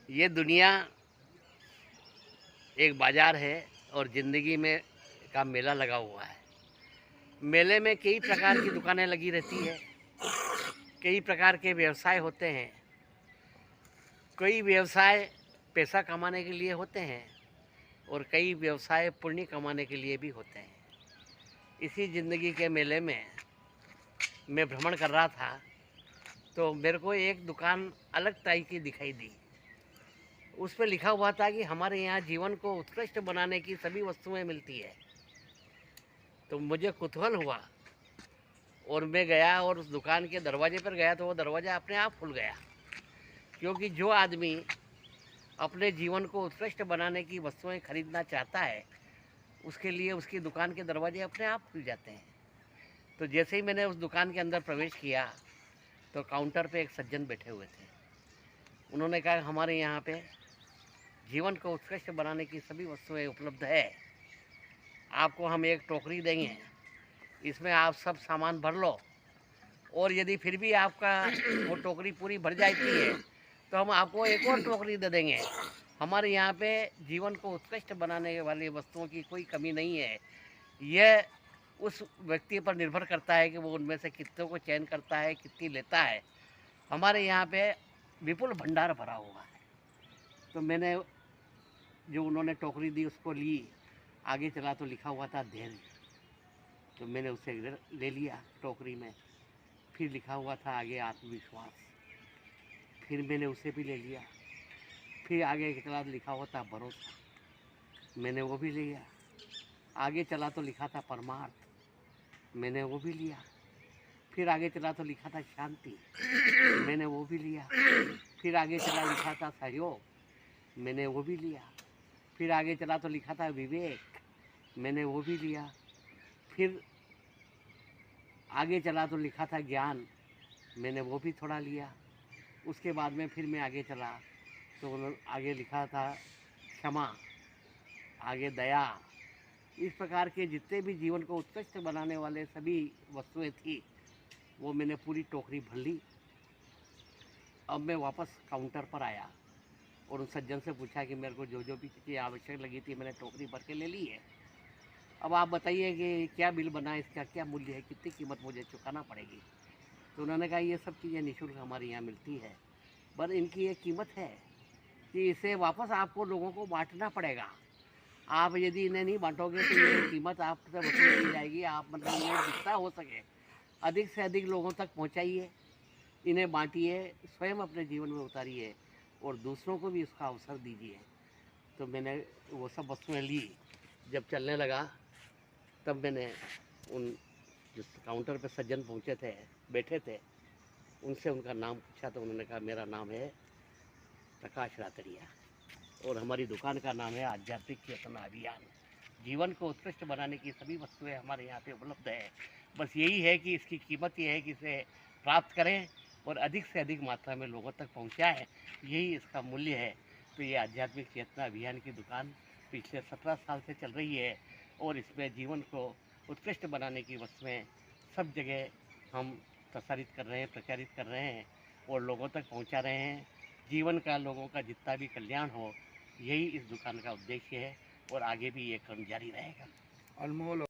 ये दुनिया एक बाज़ार है और ज़िंदगी में का मेला लगा हुआ है। मेले में कई प्रकार की दुकानें लगी रहती है, कई प्रकार के व्यवसाय होते हैं। कई व्यवसाय पैसा कमाने के लिए होते हैं और कई व्यवसाय पुण्य कमाने के लिए भी होते हैं। इसी ज़िंदगी के मेले में मैं भ्रमण कर रहा था तो मेरे को एक दुकान अलग टाइप की दिखाई दी। उस पे लिखा हुआ था कि हमारे यहाँ जीवन को उत्कृष्ट बनाने की सभी वस्तुएं मिलती है। तो मुझे कुतूहल हुआ और मैं गया और उस दुकान के दरवाजे पर गया तो वो दरवाज़ा अपने आप खुल गया, क्योंकि जो आदमी अपने जीवन को उत्कृष्ट बनाने की वस्तुएं खरीदना चाहता है उसके लिए उसकी दुकान के दरवाजे अपने आप खुल जाते हैं। तो जैसे ही मैंने उस दुकान के अंदर प्रवेश किया तो काउंटर पे एक सज्जन बैठे हुए थे। उन्होंने कहा हमारे यहाँ पे जीवन को उत्कृष्ट बनाने की सभी वस्तुएं उपलब्ध है। आपको हम एक टोकरी देंगे, इसमें आप सब सामान भर लो और यदि फिर भी आपका वो टोकरी पूरी भर जाती है तो हम आपको एक और टोकरी दे देंगे। हमारे यहाँ पे जीवन को उत्कृष्ट बनाने वाली वस्तुओं की कोई कमी नहीं है। यह उस व्यक्ति पर निर्भर करता है कि वो उनमें से कितनों को चयन करता है, कितनी लेता है। हमारे यहाँ पे विपुल भंडार भरा हुआ है। तो मैंने जो उन्होंने टोकरी दी उसको ली, आगे चला तो लिखा हुआ था धैर्य। तो मैंने उसे ले लिया टोकरी में। फिर लिखा हुआ था आगे आत्मविश्वास, फिर मैंने उसे भी ले लिया। फिर आगे चला तो लिखा हुआ था भरोसा, मैंने वो भी लिया। आगे चला तो लिखा था परमार्थ, मैंने वो भी लिया। फिर आगे चला तो लिखा था शांति, मैंने वो भी लिया। फिर आगे चला लिखा था सहयोग, मैंने वो भी लिया। फिर आगे चला तो लिखा था विवेक, मैंने वो भी लिया। फिर आगे चला तो लिखा था ज्ञान, मैंने वो भी थोड़ा लिया। उसके बाद में फिर मैं आगे चला तो आगे लिखा था क्षमा, आगे दया। इस प्रकार के जितने भी जीवन को उत्कृष्ट बनाने वाले सभी वस्तुएं थी वो मैंने पूरी टोकरी भर ली। अब मैं वापस काउंटर पर आया और उस सज्जन से पूछा कि मेरे को जो जो भी चीज़ें आवश्यक लगी थी मैंने टोकरी भर के ले ली है। अब आप बताइए कि क्या बिल बना है, इसका क्या मूल्य है, कितनी कीमत मुझे चुकाना पड़ेगी। तो उन्होंने कहा ये सब चीज़ें निःशुल्क हमारे यहाँ मिलती है, पर इनकी एक कीमत है कि इसे वापस आपको लोगों को बांटना पड़ेगा। आप यदि इन्हें नहीं बांटोगे तो ये कीमत आपसे वसूल की जाएगी। आप मतलब ये जितना हो सके अधिक से अधिक लोगों तक पहुँचाइए, इन्हें बांटिए, स्वयं अपने जीवन में उतारिए और दूसरों को भी इसका अवसर दीजिए। तो मैंने वो सब वस्तुएं ली। जब चलने लगा तब मैंने उन जिस काउंटर पे सज्जन पहुँचे थे, बैठे थे, उनसे उनका नाम पूछा तो उन्होंने कहा मेरा नाम है प्रकाश रातड़िया और हमारी दुकान का नाम है आध्यात्मिक चेतना अभियान। जीवन को उत्कृष्ट बनाने की सभी वस्तुएं हमारे यहाँ पे उपलब्ध है। बस यही है कि इसकी कीमत ये है कि इसे प्राप्त करें और अधिक से अधिक मात्रा में लोगों तक पहुँचाएँ, यही इसका मूल्य है। तो ये आध्यात्मिक चेतना अभियान की दुकान पिछले 17 साल से चल रही है और इसमें जीवन को उत्कृष्ट बनाने की वस्तुएं सब जगह हम प्रसारित कर रहे हैं, प्रचारित कर रहे हैं और लोगों तक पहुंचा रहे हैं। जीवन का लोगों का जितना भी कल्याण हो, यही इस दुकान का उद्देश्य है और आगे भी ये क्रम जारी रहेगा। अनमोल